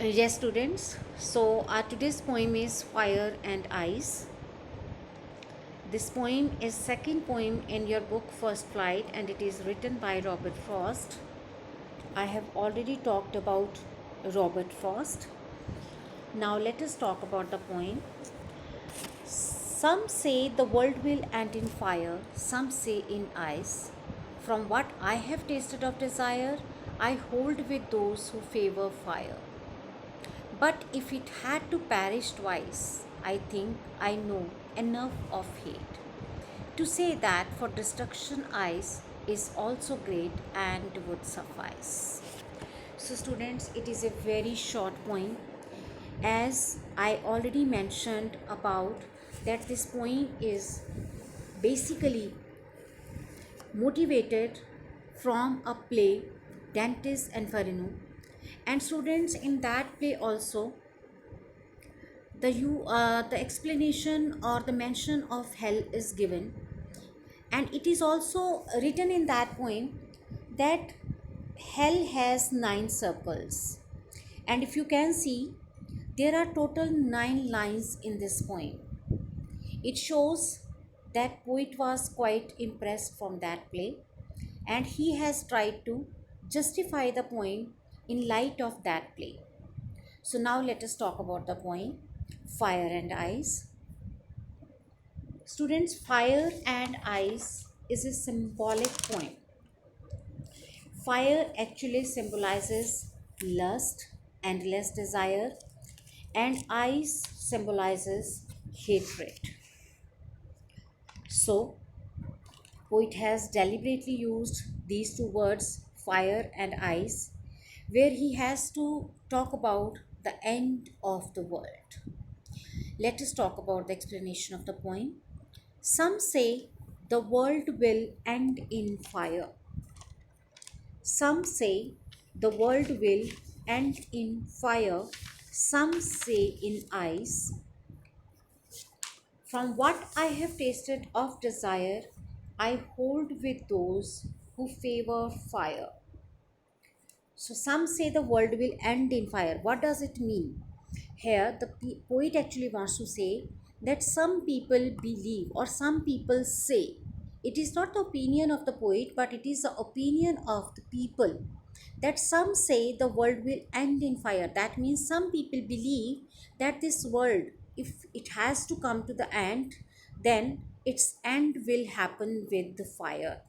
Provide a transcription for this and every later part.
Yes, students. So, our today's poem is Fire and Ice. This poem is second poem in your book First Flight, and it is written by Robert Frost. I have already talked about Robert Frost. Now, let us talk about the poem. Some say the world will end in fire, some say in ice. From what I have tasted of desire, I hold with those who favor fire. But if it had to perish twice, I think I know enough of hate to say that for destruction ice is also great and would suffice. So, students, it is a very short poem. As I already mentioned about that, this poem is basically motivated from a play, Dante's Inferno, and students, in that play also the explanation or the mention of hell is given, and it is also written in that poem that hell has 9 circles, and if you can see, there are total 9 lines in this poem. It shows that poet was quite impressed from that play, and he has tried to justify the poem in light of that play. So now let us talk about the poem Fire and Ice. Students, Fire and Ice is a symbolic poem. Fire actually symbolizes lust, endless desire, and ice symbolizes hatred. So, poet has deliberately used these two words, fire and ice, where he has to talk about the end of the world. Let us talk about the explanation of the poem. Some say the world will end in fire. Some say the world will end in fire. Some say in ice. From what I have tasted of desire, I hold with those who favor fire. So some say the world will end in fire. What does it mean? Here, the poet actually wants to say that some people believe or some people say. It is not the opinion of the poet, but it is the opinion of the people that some say the world will end in fire. That means some people believe that this world, if it has to come to the end, then its end will happen with the fire.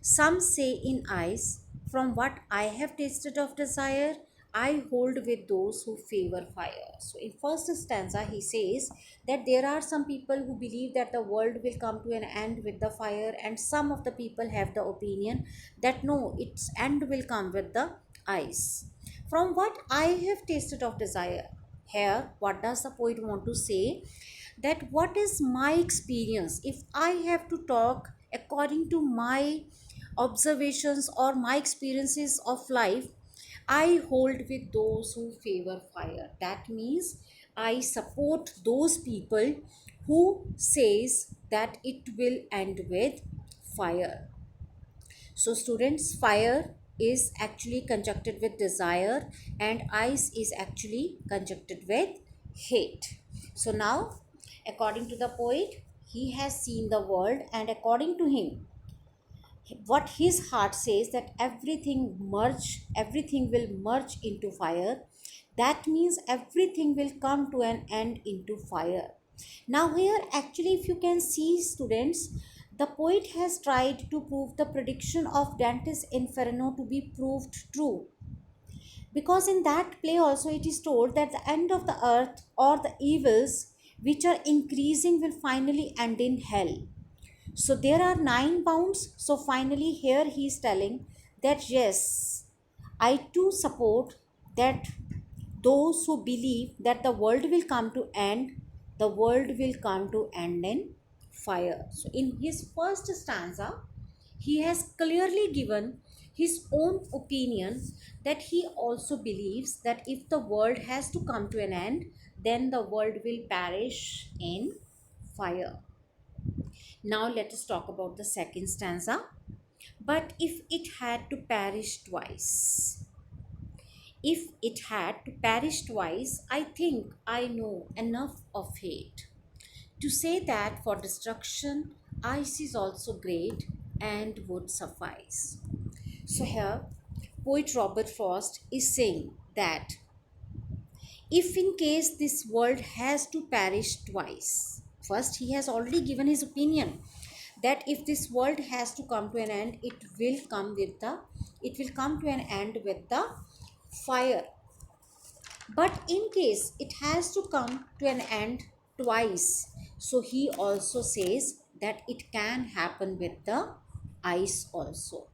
Some say in ice, from what I have tasted of desire, I hold with those who favor fire. So in first stanza, he says that there are some people who believe that the world will come to an end with the fire, and some of the people have the opinion that no, its end will come with the ice. From what I have tasted of desire, here, what does the poet want to say? That what is my experience? If I have to talk according to my observations or my experiences of life, I hold with those who favor fire. That means I support those people who says that it will end with fire. So students, fire is actually conjuncted with desire and ice is actually conjuncted with hate. So now, according to the poet, he has seen the world, and according to him, what his heart says, that everything will merge into fire. That means everything will come to an end into fire. Now here, actually, if you can see, students, the poet has tried to prove the prediction of Dante's Inferno to be proved true, because in that play also it is told that the end of the earth or the evils which are increasing will finally end in hell. So there are 9 bounds. So finally, here he is telling that yes, I too support that those who believe that the world will come to end, the world will come to end in fire. So in his first stanza, he has clearly given his own opinion that he also believes that if the world has to come to an end, then the world will perish in fire. Now let us talk about the second stanza. But if it had to perish twice, If it had to perish twice, I think I know enough of hate to say that for destruction, ice is also great and would suffice. So, here, poet Robert Frost is saying that if in case this world has to perish twice, first he has already given his opinion that if this world has to come to an end, it will come to an end with the fire. But in case it has to come to an end twice, so he also says that it can happen with the ice also.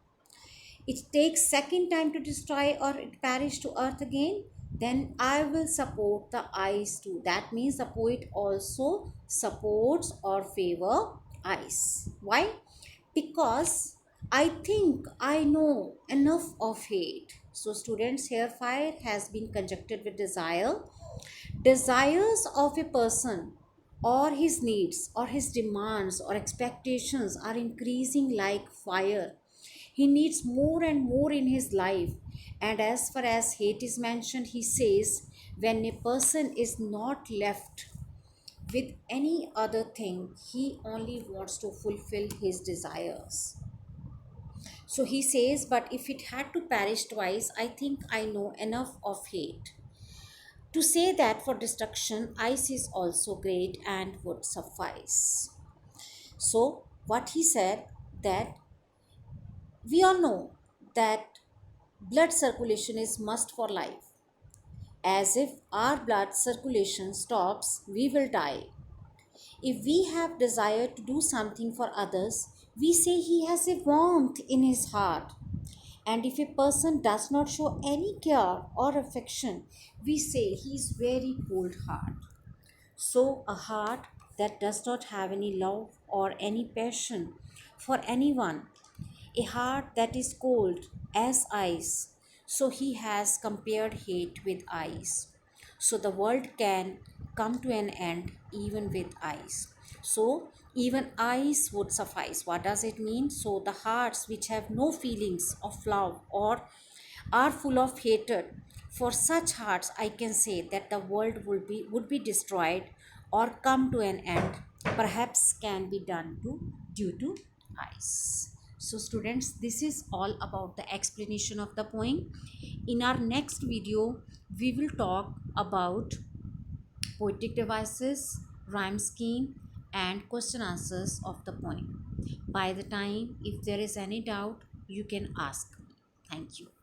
It takes second time to destroy or it perish to earth again, then I will support the ice too. That means the poet also supports or favor ice. Why? Because I think I know enough of hate. So students, here fire has been conjuncted with desire. Desires of a person or his needs or his demands or expectations are increasing like fire. He needs more and more in his life. And as far as hate is mentioned, he says when a person is not left with any other thing, he only wants to fulfill his desires. So he says, but if it had to perish twice, I think I know enough of hate to say that for destruction, ice is also great and would suffice. So, what he said that we all know that blood circulation is must for life. As if our blood circulation stops, we will die. If we have desire to do something for others, we say he has a warmth in his heart. And if a person does not show any care or affection, we say he is very cold heart. So, a heart that does not have any love or any passion for anyone, a heart that is cold as ice. So, he has compared hate with ice. So, the world can come to an end even with ice. So, even ice would suffice. What does it mean? So, the hearts which have no feelings of love or are full of hatred, for such hearts I can say that the world would be destroyed or come to an end, perhaps can be done to due to ice. So students, this is all about the explanation of the poem. In our next video we will talk about poetic devices, rhyme scheme and question answers of the poem. By the time if there is any doubt, you can ask. Thank you.